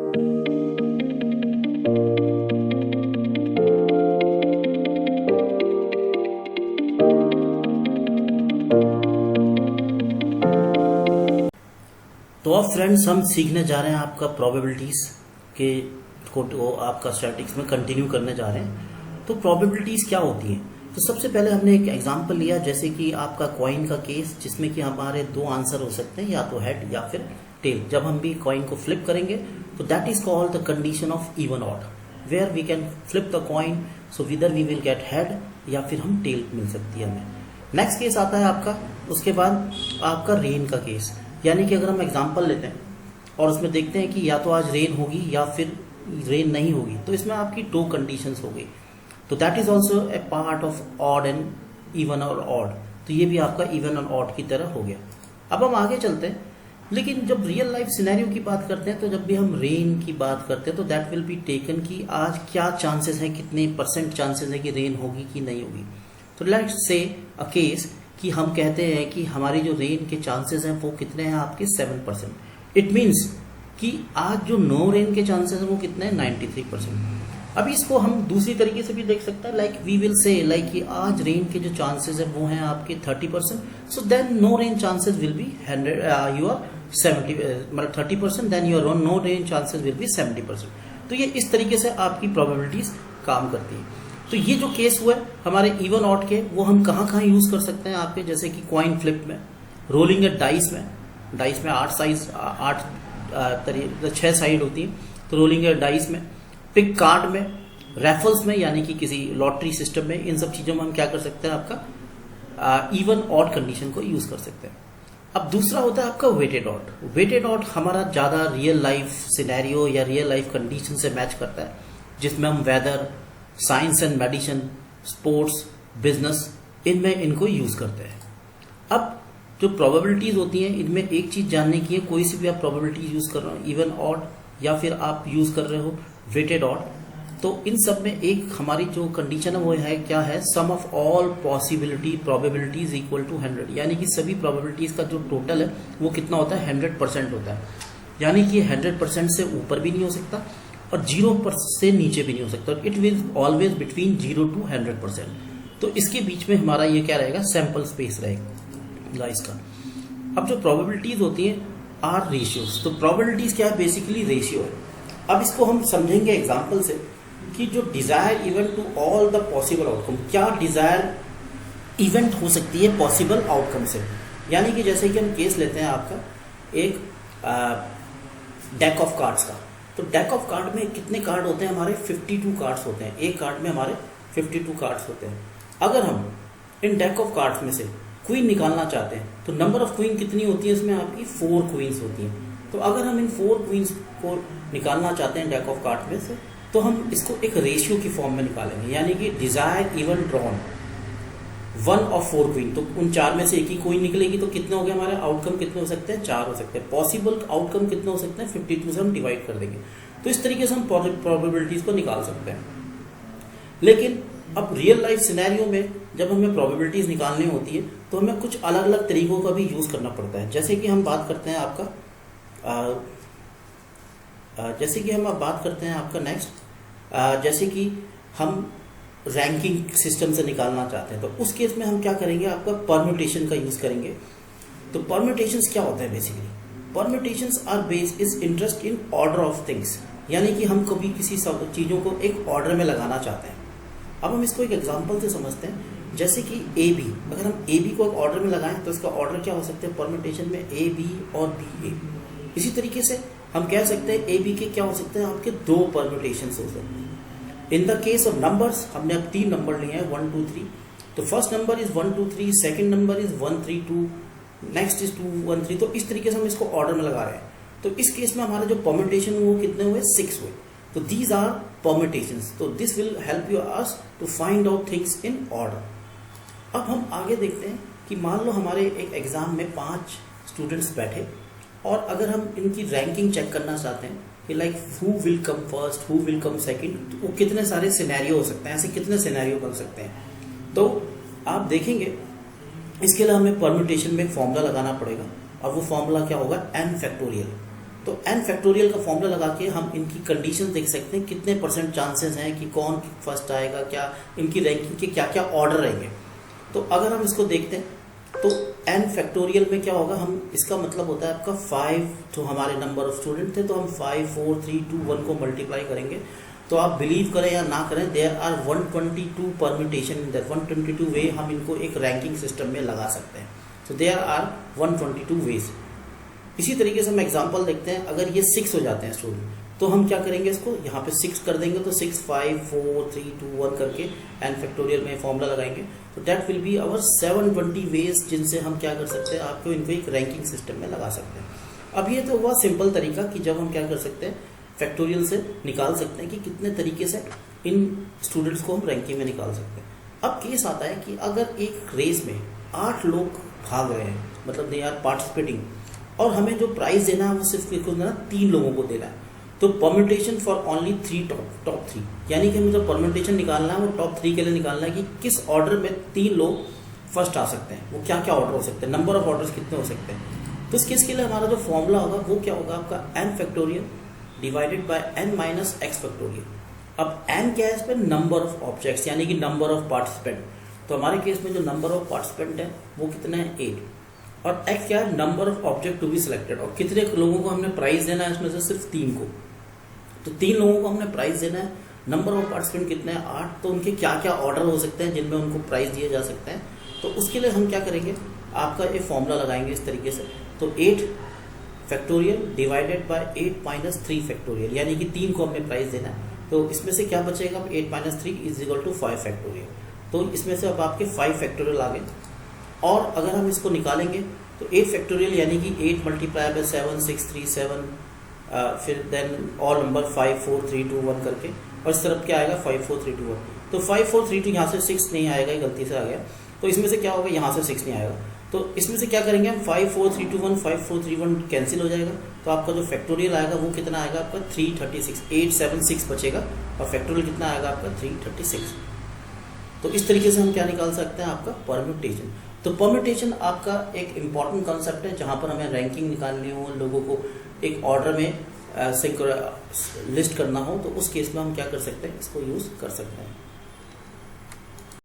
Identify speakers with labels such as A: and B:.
A: तो अब फ्रेंड्स हम सीखने जा रहे हैं आपका प्रोबेबिलिटीज के को आपका स्टैटिक्स में कंटिन्यू करने जा रहे हैं। तो प्रोबेबिलिटीज क्या होती हैं? तो सबसे पहले हमने एक एग्जांपल लिया, जैसे कि आपका कॉइन का केस, जिसमें कि हमारे दो आंसर हो सकते हैं, या तो हेड या फिर टेल। जब हम भी कॉइन को फ्लिप करेंगे तो that is called the condition of even odd, where we can flip the coin, so whether we will get head या फिर हम टेल मिल सकती है हमें। नेक्स्ट केस आता है आपका, उसके बाद आपका रेन का केस, यानी कि अगर हम एग्जांपल लेते हैं और उसमें देखते हैं कि या तो आज रेन होगी या फिर रेन नहीं होगी, तो इसमें आपकी दो कंडीशंस हो गई। तो that is also a part of odd and even और ऑड, तो ये भी आपका इवन और ऑड की तरह हो गया। अब हम आगे चलते हैं, लेकिन जब रियल लाइफ सिनेरियो की बात करते हैं, तो जब भी हम रेन की बात करते हैं तो दैट विल बी टेकन कि आज क्या चांसेस है, कितने परसेंट चांसेस है कि रेन होगी कि नहीं होगी। तो लेट्स से अ केस कि हम कहते हैं कि हमारी जो रेन के चांसेस हैं वो कितने हैं आपके 7%। इट मीन्स कि आज जो नो रेन के चांसेस हैं वो कितने हैं 93%। अभी इसको हम दूसरी तरीके से भी देख सकते हैं, like we will say like कि आज रेन के जो चांसेस है वो हैं आपके 30%, so then no rain chances will be 30%, then your no rain chances will be 70%। तो ये इस तरीके से आपकी प्रोबेबिलिटीज काम करती है। तो ये जो केस हुआ है हमारे इवन ऑड के, वो हम कहाँ कहाँ यूज कर सकते हैं आपके, जैसे कि कॉइन फ्लिप में, रोलिंग ए डाइस में, डाइस में 6 साइड होती है, तो रोलिंग ए डाइस में, पिक कार्ड में, रैफल्स में, यानी कि किसी लॉटरी सिस्टम में, इन सब चीजों में हम क्या कर सकते हैं, आपका इवन ऑड कंडीशन को यूज कर सकते हैं। अब दूसरा होता है आपका वेटेड ऑड। वेटेड ऑड हमारा ज्यादा रियल लाइफ सिनेरियो या रियल लाइफ कंडीशन से मैच करता है, जिसमें हम weather, science and medicine, sports, business, इनमें इनको यूज करते हैं। अब जो प्रोबेबिलिटीज होती हैं, इनमें एक चीज जानने की है, कोई सी भी आप प्रोबेबिलिटीज यूज कर रहे हो, इवन ऑड या फिर आप यूज कर रहे हो वेटेड ऑड, तो इन सब में एक हमारी जो कंडीशन है वो है, क्या है, sum of all possibility probabilities equal to 100, यानी कि सभी प्रोबेबिलिटीज का जो टोटल है वो कितना होता है, 100% होता है। यानी कि 100% से ऊपर भी नहीं हो सकता और 0% से नीचे भी नहीं हो सकता, it will always between 0 to 100%। तो इसके बीच में हमारा ये क्या रहेगा, सैंपल स्पेस रहेगा इसका। अब जो प्रोबेबिलिटीज होती हैं आर रेशियोज। तो प्रोबेबिलिटीज क्या है, बेसिकली रेशियो है। अब इसको हम समझेंगे एग्जांपल से कि जो desire event to all the possible outcome, क्या डिजायर इवेंट हो सकती है पॉसिबल आउटकम से। यानी कि जैसे कि हम केस लेते हैं आपका एक डेक ऑफ कार्ड्स का, तो डेक ऑफ कार्ड में कितने कार्ड होते हैं हमारे, 52 कार्ड्स होते हैं। एक कार्ड में हमारे 52 कार्ड्स होते हैं। अगर हम इन डेक ऑफ कार्ड्स में से क्वीन निकालना चाहते हैं तो नंबर ऑफ क्वीन कितनी होती है, इसमें आपकी 4 क्वींस होती हैं। तो अगर हम इन 4 क्वींस को निकालना चाहते हैं डेक ऑफ कार्ड में से, तो हम इसको एक रेशियो की फॉर्म में निकालेंगे, यानी कि desire even drawn 1 of 4 queen. तो उन 4 में से एक ही क्वीन निकलेगी, तो कितने हो गए हमारे आउटकम, कितने हो सकते हैं, 4 हो सकते हैं। पॉसिबल आउटकम कितने हो सकते हैं, 52 से हम डिवाइड कर देंगे। तो इस तरीके से हम प्रोबेबिलिटीज को निकाल सकते हैं। लेकिन अब रियल लाइफ सिनेरियो में जब हमें प्रोबेबिलिटीज निकालनी होती है तो हमें कुछ अलग अलग तरीकों का भी यूज करना पड़ता है। जैसे कि हम बात करते हैं आपका नेक्स्ट, जैसे कि हम रैंकिंग सिस्टम से निकालना चाहते हैं, तो उस केस में हम क्या करेंगे, आपका परम्यूटेशन का यूज करेंगे। तो परम्यूटेशंस क्या होता है, basically permutations are based is interest in order of things, यानी कि हम कभी किसी चीजों को एक ऑर्डर में लगाना चाहते हैं। अब हम इसको एक एग्जांपल से समझते हैं, जैसे कि ए बी, अगर हम ए बी को एक ऑर्डर में लगाएं तो इसका ऑर्डर क्या हो सकते हैं, परम्यूटेशन में ए बी और बी ए। इसी तरीके से हम कह सकते हैं ए बी के क्या हो सकते हैं, आपके 2 परम्यूटेशन हो सकते हैं। In the case of numbers, हमने अब 3 नंबर लिए हैं 1 2 3, तो first number is 1 2 3, second number is 1 3 2, next is 2 1 3। तो इस तरीके से हम इसको ऑर्डर में लगा रहे हैं। तो इस केस में हमारे जो परम्यूटेशन वो कितने हुए, 6 हुए। तो दीज आर परम्यूटेशंस। तो this will help you us to find out things in order. अब हम आगे देखते हैं कि मान लो हमारे एक एग्जाम में 5 स्टूडेंट्स बैठे, और अगर हम इनकी रैंकिंग चेक करना चाहते हैं कि like who will come first, who will come second, तो वो कितने सारे सिनेरियो हो सकते हैं, ऐसे कितने सिनेरियो बन सकते हैं। तो आप देखेंगे इसके लिए हमें परम्यूटेशन में एक फॉर्मूला लगाना पड़ेगा, और वो फॉर्मूला क्या होगा, n फैक्टोरियल। तो n फैक्टोरियल का फॉर्मूला लगा के हम इनकी कंडीशन देख सकते हैं, कितने % चांसेस हैं कि कौन फर्स्ट आएगा, क्या इनकी रैंकिंग के क्या क्या ऑर्डर रहेंगे। तो अगर हम इसको देखते हैं तो n फैक्टोरियल में क्या होगा, हम इसका मतलब होता है आपका 5, तो हमारे नंबर ऑफ स्टूडेंट थे तो हम 5 4 3 2 1 को मल्टीप्लाई करेंगे। तो आप बिलीव करें या ना करें, there are 122 permutation in that 122 way हम इनको एक रैंकिंग सिस्टम में लगा सकते हैं। तो देयर आर 122 वेज। इसी तरीके से हम एग्जांपल देखते हैं, अगर ये 6 हो जाते हैं स्टूडेंट तो हम क्या करेंगे, इसको यहाँ पे 6 कर देंगे, तो 6 5 4 3 2 1 करके n फैक्टोरियल में फॉर्मूला लगाएंगे। तो that will be our 720 ways जिनसे हम क्या कर सकते हैं, आपको इनको एक रैंकिंग सिस्टम में लगा सकते हैं। अब ये तो हुआ सिंपल तरीका कि जब हम क्या कर सकते हैं, फैक्टोरियल से निकाल सकते हैं कि कितने तरीके से इन स्टूडेंट्स को हम रैंकिंग में निकाल सकते हैं। अब केस आता है कि अगर एक रेस में 8 लोग भाग रहे हैं, मतलब दे आर पार्टिसिपेटिंग, और हमें जो प्राइज देना है वो सिर्फ 3 लोगों को देना है। तो परम्यूटेशन फॉर ओनली 3 टॉप 3, यानी कि हमें जो परम्यूटेशन निकालना है वो टॉप 3 के लिए निकालना है कि किस ऑर्डर में 3 लोग फर्स्ट आ सकते हैं, वो क्या क्या ऑर्डर हो सकते हैं, नंबर ऑफ ऑर्डर्स कितने हो सकते हैं। तो इस केस के लिए हमारा जो फॉर्मूला होगा वो क्या होगा, आपका n factorial divided by n minus x factorial. अब n क्या है, इस पर नंबर ऑफ ऑब्जेक्ट्स यानी कि नंबर ऑफ पार्टिसिपेंट। तो हमारे केस में जो नंबर ऑफ पार्टिसिपेंट है वो कितने हैं, 8, और x क्या है, number of object to be selected, और कितने लोगों को हमने प्राइज देना है, इसमें से सिर्फ 3 को। तो 3 लोगों को हमने प्राइज देना है, नंबर ऑफ पार्टिसिपेंट कितने हैं, 8, तो उनके क्या क्या ऑर्डर हो सकते हैं जिनमें उनको प्राइज दिए जा सकते हैं। तो उसके लिए हम क्या करेंगे, आपका ये फॉर्मूला लगाएंगे इस तरीके से। तो 8 factorial divided by 8 minus 3 factorial, यानी कि 3 को हमें प्राइज देना है। तो इसमें से क्या बचेगा, 8 minus 3 is equal to 5 factorial. तो इसमें से अब आपके 5 फैक्टोरियल आ गए, और अगर हम इसको निकालेंगे तो 8 फैक्टोरियल यानी कि 8 मल्टीप्लाई बाय 7 6 3 7, फिर देन ऑल नंबर 5 4 3 2 1 करके, और इस तरफ क्या आएगा 5 4 3 2 1। तो 5 4 3 2 यहाँ से 6 नहीं आएगा, गलती से आ गया। तो इसमें से क्या होगा, यहाँ से 6 नहीं आएगा। तो इसमें से क्या करेंगे हम, 5 4 3 2 1 5 4 3 1 कैंसिल हो जाएगा। तो आपका जो फैक्टोरियल आएगा वो कितना आएगा, आपका 336, 8 7 6 बचेगा, और फैक्टोरियल कितना आएगा आपका 336। तो इस तरीके से हम क्या निकाल सकते हैं, आपका परम्यूटेशन। तो परम्यूटेशन आपका एक इम्पॉर्टेंट कॉन्सेप्ट है, जहाँ पर हमें रैंकिंग निकालनी हो, लोगों को एक ऑर्डर में लिस्ट करना हो, तो उस केस में हम क्या कर सकते हैं, इसको यूज कर सकते हैं।